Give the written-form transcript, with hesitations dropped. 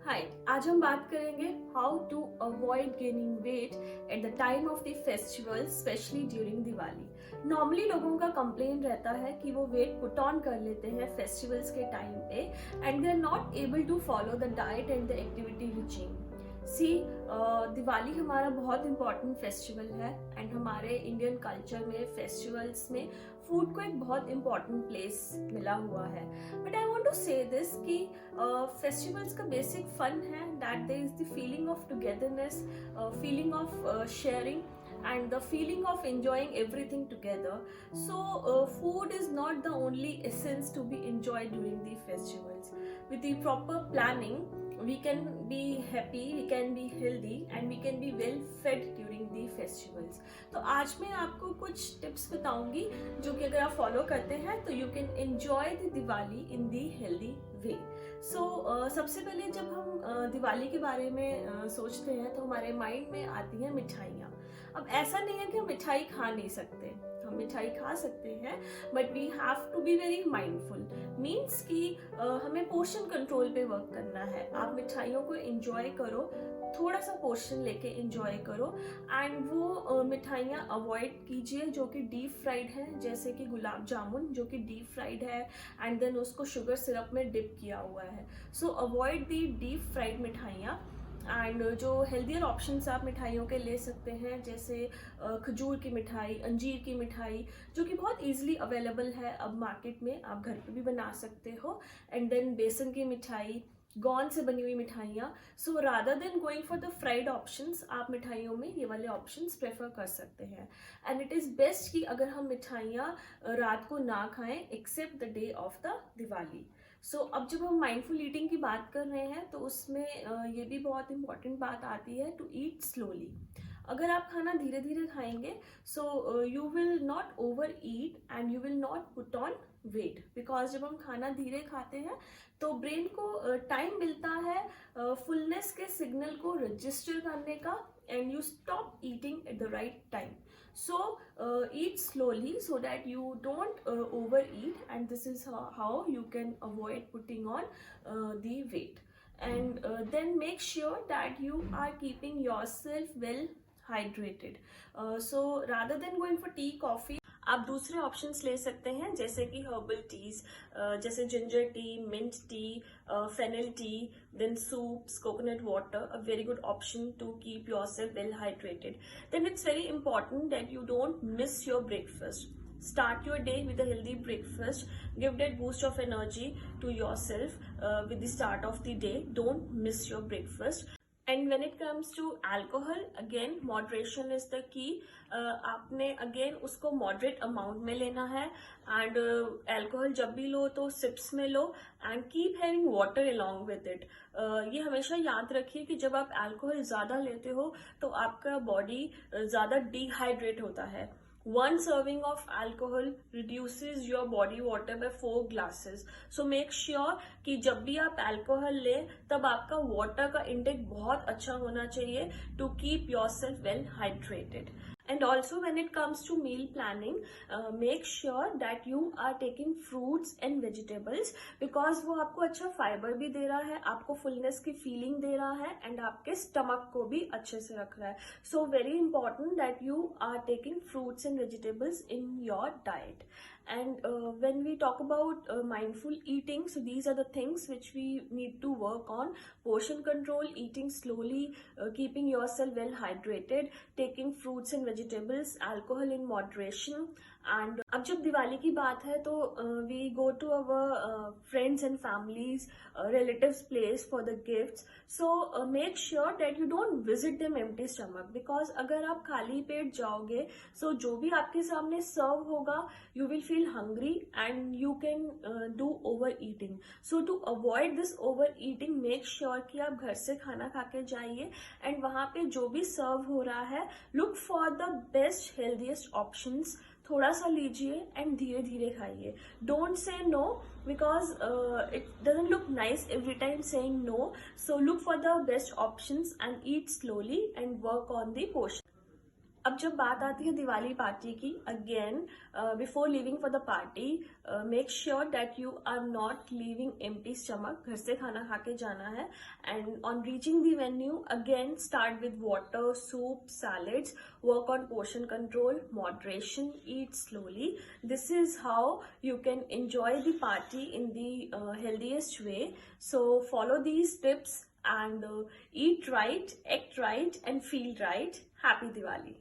हाय, आज हम बात करेंगे how to avoid gaining weight at the time of the festival, specially during Diwali. Normally लोगों का कंप्लेन रहता है कि वो वेट पुट ऑन कर लेते हैं फेस्टिवल्स के टाइम पे and they are not able to follow the diet and the activity regime. See, Diwali हमारा बहुत इंपॉर्टेंट फेस्टिवल है एंड हमारे इंडियन कल्चर में फेस्टिवल्स में फूड को एक बहुत इंपॉर्टेंट प्लेस मिला हुआ है। But I want to say this कि फेस्टिवल्स का बेसिक फन है that there is the feeling of togetherness, feeling of sharing and the feeling of enjoying everything together. So food is not the only essence to be enjoyed during the festivals. With the proper planning, we can be happy, we can be healthy and we can be well fed during the festivals. तो आज मैं आपको कुछ tips बताऊंगी जो कि अगर आप फॉलो करते हैं तो you can enjoy the Diwali in the healthy way. So सबसे पहले जब हम दिवाली के बारे में सोचते हैं तो हमारे माइंड में आती हैं मिठाइयाँ। अब ऐसा नहीं है कि हम मिठाई खा नहीं सकते, हम मिठाई खा सकते हैं but we have to be very mindful. Means कि हमें पोर्शन कंट्रोल पे वर्क करना है। आप मिठाइयों को एंजॉय करो, थोड़ा सा पोर्शन लेके एंजॉय करो एंड वो मिठाइयाँ अवॉइड कीजिए जो कि डीप फ्राइड हैं, जैसे कि गुलाब जामुन जो कि डीप फ्राइड है एंड देन उसको शुगर सिरप में डिप किया हुआ है। सो अवॉइड दी डीप फ्राइड मिठाइयाँ। एंड जो हेल्दियर ऑप्शंस आप मिठाइयों के ले सकते हैं, जैसे खजूर की मिठाई, अंजीर की मिठाई जो कि बहुत इजीली अवेलेबल है अब मार्केट में, आप घर पे भी बना सकते हो। एंड देन बेसन की मिठाई, गोंद से बनी हुई मिठाइयाँ। So rather than going for the fried options, आप मिठाइयों में ये वाले ऑप्शंस प्रेफर कर सकते हैं। एंड इट इज़ बेस्ट कि अगर हम मिठाइयाँ रात को ना खाएं except the day of the Diwali. So अब जब हम माइंडफुल ईटिंग की बात कर रहे हैं तो उसमें ये भी बहुत इंपॉर्टेंट बात आती है टू ईट स्लोली। अगर आप खाना धीरे धीरे खाएंगे so you will not over eat and you will not put on weight, because जब हम खाना धीरे खाते हैं तो ब्रेन को टाइम मिलता है फुलनेस के सिग्नल को रजिस्टर करने का and you stop eating at the right time. So eat slowly so that you don't overeat, and this is how you can avoid putting on the weight. And then make sure that you are keeping yourself well hydrated. So rather than going for tea, coffee, आप दूसरे options ले सकते हैं जैसे कि herbal teas, जैसे ginger tea, mint tea, fennel tea, then soups, coconut water, a very good option to keep yourself well hydrated. Then it's very important that you don't miss your breakfast. Start your day with a healthy breakfast. Give that boost of energy to yourself with the start of the day. Don't miss your breakfast. And when it comes to alcohol, again moderation is the key. आपने again उसको moderate amount में लेना है and alcohol जब भी लो तो sips में लो and keep having water along with it. ये हमेशा याद रखिए कि जब आप alcohol ज़्यादा लेते हो तो आपका body ज़्यादा dehydrate होता है। One serving of alcohol reduces your body water by 4 glasses. So make sure कि जब भी आप alcohol लें तब आपका water का intake बहुत अच्छा होना चाहिए to keep yourself well hydrated. And also when it comes to meal planning, make sure that you are taking fruits and vegetables because वो आपको अच्छा फाइबर भी दे रहा है, आपको फुलनेस की फीलिंग दे रहा है एंड आपके स्टमक को भी अच्छे से रख रहा है। So very important that you are taking fruits and vegetables in your diet. And when we talk about mindful eating, so these are the things which we need to work on: portion control, eating slowly, keeping yourself well hydrated, taking fruits and vegetables, alcohol in moderation. And अब जब दिवाली की बात है तो we go to our friends and families, relatives place for the gifts. So make sure that you don't visit them empty stomach, because अगर आप खाली पेट जाओगे so जो भी आपके सामने सर्व होगा you will feel hungry and you can do overeating. So to avoid this overeating, make sure कि आप घर से खाना खा के जाइए and वहाँ पे जो भी सर्व हो रहा है look for the best healthiest options. थोड़ा सा लीजिए एंड धीरे धीरे खाइए। Don't say no because it doesn't look nice every time saying no. So look for the best options and eat slowly and work on the portion. अब जब बात आती है दिवाली पार्टी की, again before leaving for the party make sure that you are not leaving empty stomach. घर से खाना खा के जाना है, and on reaching the venue again start with water, soup, salads, work on portion control, moderation, eat slowly. This is how you can enjoy the party in the healthiest way. So follow these tips and eat right, act right, and feel right. Happy Diwali.